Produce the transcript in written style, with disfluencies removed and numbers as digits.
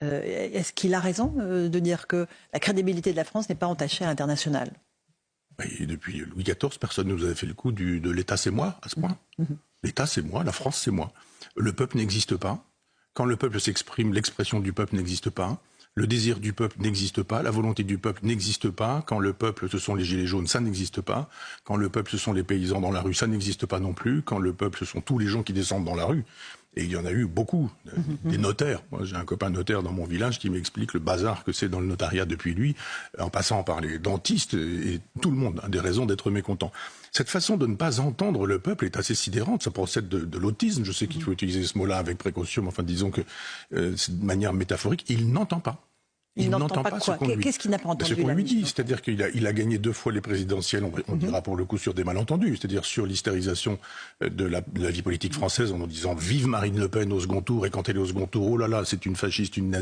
Est-ce qu'il a raison de dire que la crédibilité de la France n'est pas entachée à l'international? Et depuis Louis XIV, personne ne nous avait fait le coup de l'État c'est moi, à ce point. L'État c'est moi, la France c'est moi. Le peuple n'existe pas. Quand le peuple s'exprime, l'expression du peuple n'existe pas. Le désir du peuple n'existe pas, la volonté du peuple n'existe pas. Quand le peuple, ce sont les gilets jaunes, ça n'existe pas. Quand le peuple, ce sont les paysans dans la rue, ça n'existe pas non plus. Quand le peuple, ce sont tous les gens qui descendent dans la rue. Et il y en a eu beaucoup, des notaires. Moi, j'ai un copain notaire dans mon village qui m'explique le bazar que c'est dans le notariat depuis lui, en passant par les dentistes et tout le monde a des raisons d'être mécontent. Cette façon de ne pas entendre le peuple est assez sidérante. Ça procède de l'autisme. Je sais qu'il faut utiliser ce mot-là avec précaution, mais enfin, disons que c'est de manière métaphorique. Il n'entend pas. Il n'entend pas quoi? Qu'est-ce qu'il n'a pas entendu? Ce qu'on lui dit, c'est-à-dire qu'il a gagné 2 fois les présidentielles, on dira pour le coup sur des malentendus, c'est-à-dire sur l'hystérisation de la vie politique française en nous disant « Vive Marine Le Pen au second tour », et quand elle est au second tour, oh là là, c'est une fasciste, une nazie.